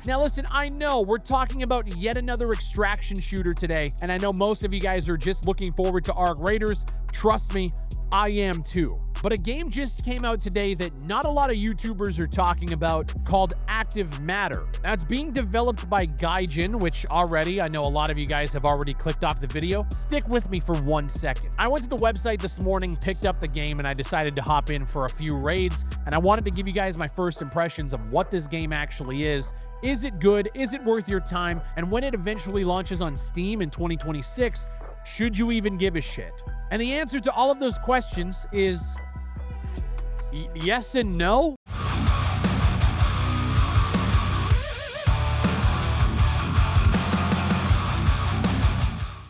Now listen, I know we're talking about yet another extraction shooter today, and I know most of you guys are just looking forward to Arc Raiders. Trust me, I am too. But a game just came out today that not a lot of YouTubers are talking about, called Active Matter. Now, it's being developed by Gaijin, which already, I know a lot of you guys have already clicked off the video. Stick with me for 1 second. I went to the website this morning, picked up the game, and I decided to hop in for a few raids, and I wanted to give you guys my first impressions of what this game actually is. Is it good? Is it worth your time? And when it eventually launches on Steam in 2026, should you even give a shit? And the answer to all of those questions is yes and no.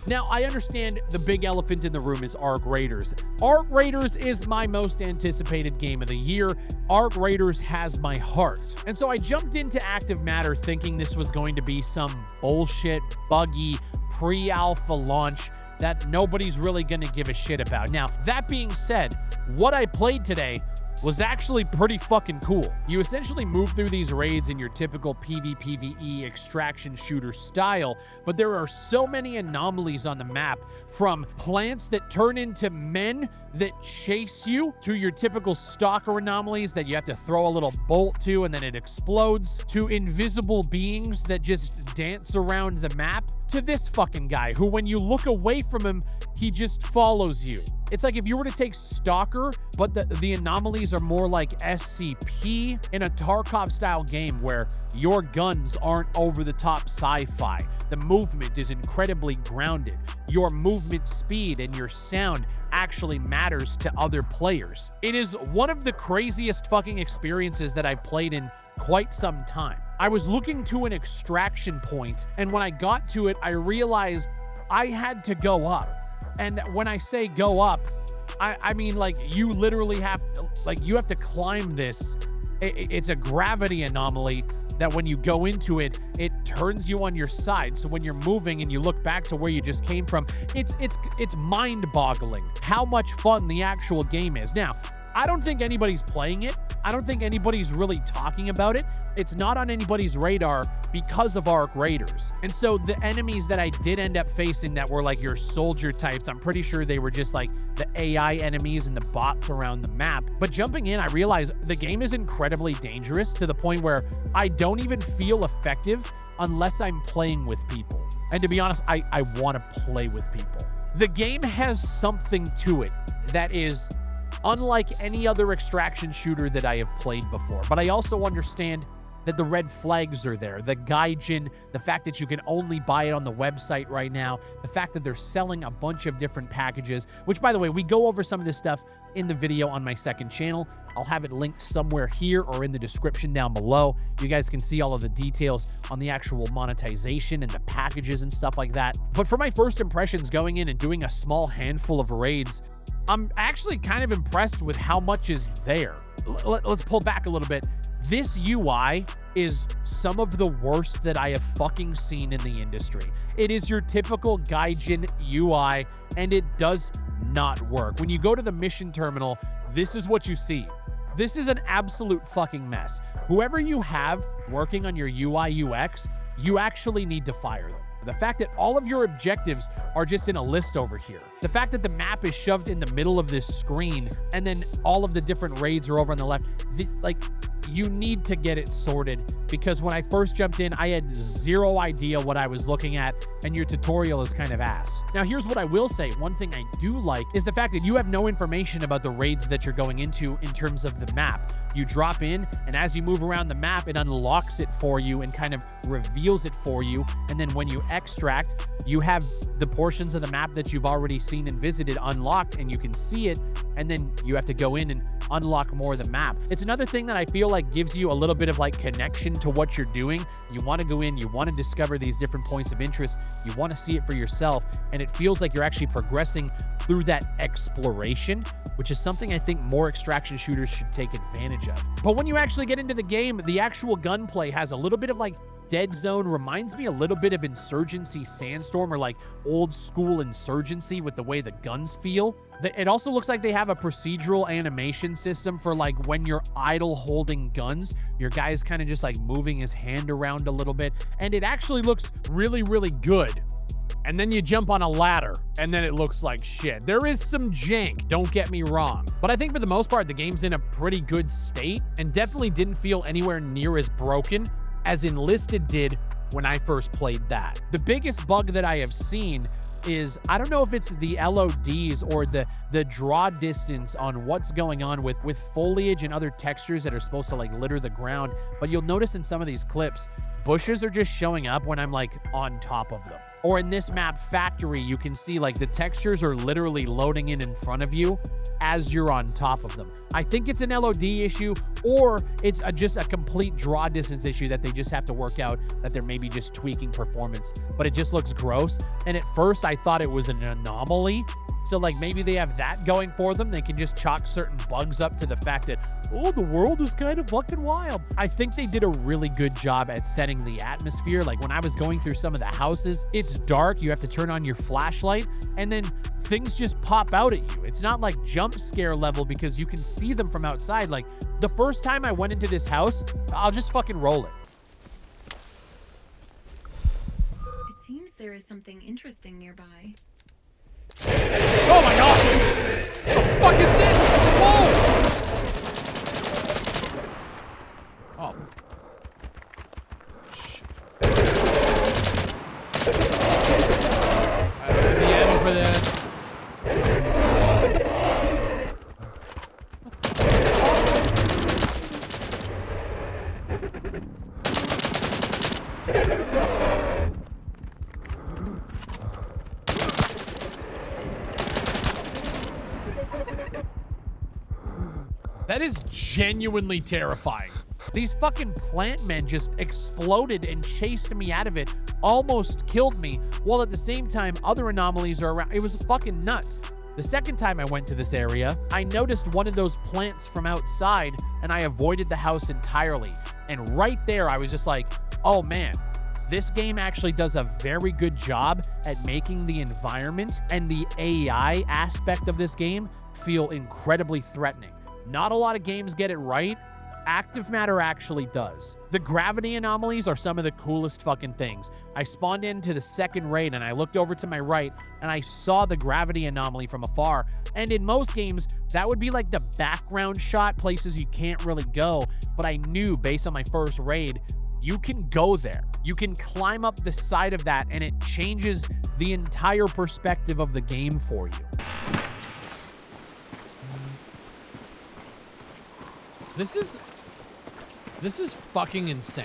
Now, I understand the big elephant in the room is Arc Raiders. Arc Raiders is my most anticipated game of the year. Arc Raiders has my heart. And so I jumped into Active Matter thinking this was going to be some bullshit, buggy, pre-alpha launch that nobody's really going to give a shit about. Now, that being said, what I played today was actually pretty fucking cool. You essentially move through these raids in your typical PvPvE extraction shooter style, but there are so many anomalies on the map, from plants that turn into men that chase you, to your typical stalker anomalies that you have to throw a little bolt to and then it explodes, to invisible beings that just dance around the map, to this fucking guy who, when you look away from him, he just follows you. It's like if you were to take Stalker, but the anomalies are more like SCP in a Tarkov-style game where your guns aren't over-the-top sci-fi. The movement is incredibly grounded. Your movement speed and your sound actually matters to other players. It is one of the craziest fucking experiences that I've played in quite some time. I was looking to an extraction point, and when I got to it, I realized I had to go up. And when I say go up, I mean, like, you literally have to, like, you have to climb this. It's a gravity anomaly that when you go into it, it turns you on your side. So when you're moving and you look back to where you just came from, it's mind-boggling how much fun the actual game is. Now, I don't think anybody's playing it. I don't think anybody's really talking about it. It's not on anybody's radar because of Arc Raiders. And so the enemies that I did end up facing that were like your soldier types, I'm pretty sure they were just like the AI enemies and the bots around the map. But jumping in, I realized the game is incredibly dangerous to the point where I don't even feel effective unless I'm playing with people. And to be honest, I want to play with people. The game has something to it that is unlike any other extraction shooter that I have played before. But I also understand that the red flags are there. The Gaijin, the fact that you can only buy it on the website right now, the fact that they're selling a bunch of different packages, which, by the way, we go over some of this stuff in the video on my second channel. I'll have it linked somewhere here or in the description down below. You guys can see all of the details on the actual monetization and the packages and stuff like that. But for my first impressions going in and doing a small handful of raids, I'm actually kind of impressed with how much is there. Let's pull back a little bit. This UI is some of the worst that I have fucking seen in the industry. It is your typical Gaijin UI, and it does not work. When you go to the mission terminal, this is what you see. This is an absolute fucking mess. Whoever you have working on your UI UX, you actually need to fire them. The fact that all of your objectives are just in a list over here. The fact that the map is shoved in the middle of this screen and then all of the different raids are over on the left. You need to get it sorted, because when I first jumped in, I had zero idea what I was looking at, and your tutorial is kind of ass. Now, here's what I will say. One thing I do like is the fact that you have no information about the raids that you're going into in terms of the map. You drop in, and as you move around the map, it unlocks it for you and kind of reveals it for you. And then when you extract, you have the portions of the map that you've already seen and visited unlocked, and you can see it, and then you have to go in and unlock more of the map. It's another thing that I feel like gives you a little bit of like connection to what you're doing. You want to go in, you want to discover these different points of interest, you want to see it for yourself, and it feels like you're actually progressing through that exploration, which is something I think more extraction shooters should take advantage of. But when you actually get into the game, the actual gunplay has a little bit of like Dead Zone reminds me a little bit of Insurgency Sandstorm, or like old school Insurgency with the way the guns feel. It also looks like they have a procedural animation system for like when you're idle holding guns, your guy's kind of just like moving his hand around a little bit, and it actually looks really, really good. And then you jump on a ladder, and then it looks like shit. There is some jank, don't get me wrong. But I think for the most part, the game's in a pretty good state, and definitely didn't feel anywhere near as broken as Enlisted did when I first played that. The biggest bug that I have seen is, I don't know if it's the LODs or the draw distance on what's going on with foliage and other textures that are supposed to like litter the ground, but you'll notice in some of these clips, bushes are just showing up when I'm like on top of them. Or in this map, Factory, you can see like the textures are literally loading in front of you as you're on top of them. I think it's an LOD issue, or it's just a complete draw distance issue that they just have to work out, that they're maybe just tweaking performance, but it just looks gross. And at first I thought it was an anomaly. So like maybe they have that going for them. They can just chalk certain bugs up to the fact that, oh, the world is kind of fucking wild. I think they did a really good job at setting the atmosphere. Like when I was going through some of the houses, it's dark, you have to turn on your flashlight, and then things just pop out at you. It's not like jump scare level because you can see them from outside. Like the first time I went into this house, I'll just fucking roll it. It seems there is something interesting nearby. Oh my god! What the fuck is this? Whoa! Oh. Shit. I don't have the ammo for this. That is genuinely terrifying. These fucking plant men just exploded and chased me out of it, almost killed me, while at the same time other anomalies are around. It was fucking nuts. The second time I went to this area, I noticed one of those plants from outside and I avoided the house entirely. And right there, I was just like, oh man, this game actually does a very good job at making the environment and the AI aspect of this game feel incredibly threatening. Not a lot of games get it right. Active Matter actually does. The gravity anomalies are some of the coolest fucking things. I spawned into the second raid and I looked over to my right and I saw the gravity anomaly from afar. And in most games, that would be like the background shot, places you can't really go. But I knew based on my first raid, you can go there. You can climb up the side of that and it changes the entire perspective of the game for you. This is fucking insane.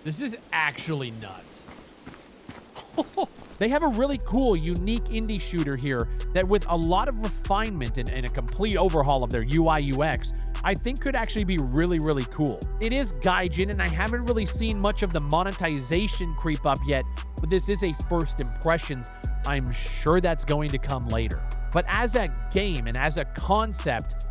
This is actually nuts. They have a really cool, unique indie shooter here that with a lot of refinement and a complete overhaul of their UI UX, I think could actually be really, really cool. It is Gaijin, and I haven't really seen much of the monetization creep up yet, but this is a first impressions. I'm sure that's going to come later. But as a game and as a concept,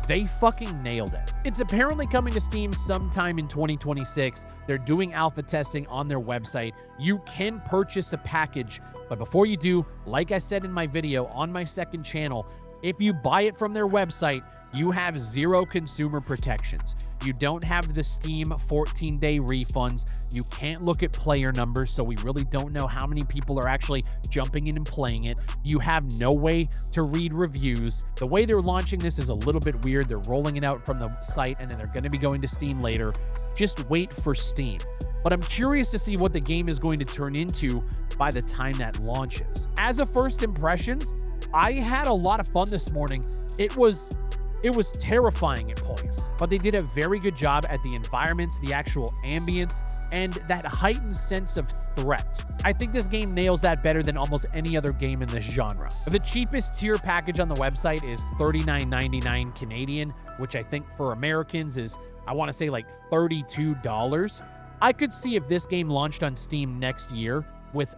they fucking nailed it. It's apparently coming to Steam sometime in 2026. They're doing alpha testing on their website. You can purchase a package, but before you do, like I said in my video on my second channel, if you buy it from their website, you have zero consumer protections. You don't have the Steam 14-day refunds. You can't look at player numbers, so we really don't know how many people are actually jumping in and playing it. You have no way to read reviews. The way they're launching this is a little bit weird. They're rolling it out from the site, and then they're going to be going to Steam later. Just wait for Steam. But I'm curious to see what the game is going to turn into by the time that launches. As a first impressions, I had a lot of fun this morning. It was terrifying at points, but they did a very good job at the environments, the actual ambience, and that heightened sense of threat. I think this game nails that better than almost any other game in this genre. The cheapest tier package on the website is $39.99 Canadian, which I think for Americans is, I want to say like $32. I could see if this game launched on Steam next year with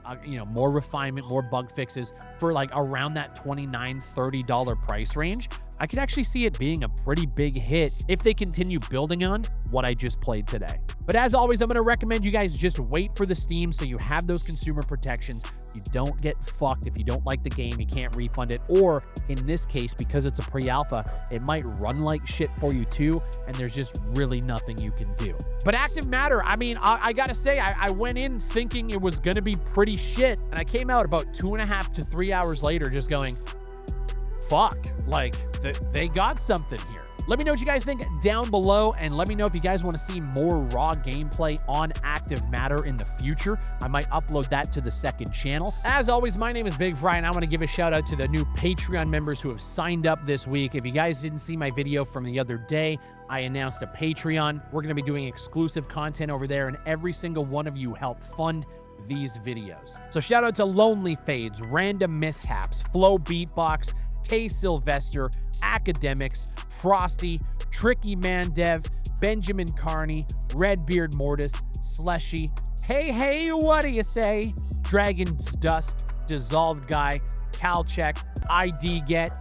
more refinement, more bug fixes for like around that $29, $30 price range, I could actually see it being a pretty big hit if they continue building on what I just played today. But as always, I'm going to recommend you guys just wait for the Steam so you have those consumer protections. You don't get fucked. If you don't like the game, you can't refund it. Or in this case, because it's a pre-alpha, it might run like shit for you too, and there's just really nothing you can do. But Active Matter, I mean, I gotta say, I went in thinking it was gonna be pretty shit, and I came out about 2.5 to 3 hours later just going, fuck, like, they got something here. Let me know what you guys think down below, and let me know if you guys want to see more raw gameplay on Active Matter in the future. I might upload that to the second channel. As always, my name is Big Fry, and I want to give a shout out to the new Patreon members who have signed up this week. If you guys didn't see my video from the other day, I announced a Patreon. We're going to be doing exclusive content over there, and every single one of you help fund these videos. So shout out to Lonely Fades, Random Mishaps, Flow Beatbox, K Sylvester, Academics, Frosty, Tricky Man Dev, Benjamin Carney, Redbeard Mortis, Slushy, Hey, what do you say? Dragon's Dusk, Dissolved Guy, Calcheck, ID Get,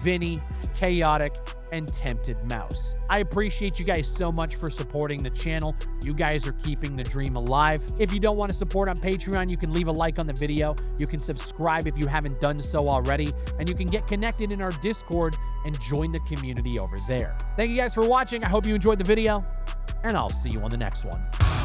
Vinny, Chaotic, and Tempted Mouse. I appreciate you guys so much for supporting the channel. You guys are keeping the dream alive. If you don't want to support on Patreon, you can leave a like on the video. You can subscribe if you haven't done so already, and you can get connected in our Discord and join the community over there. Thank you guys for watching. I hope you enjoyed the video, and I'll see you on the next one.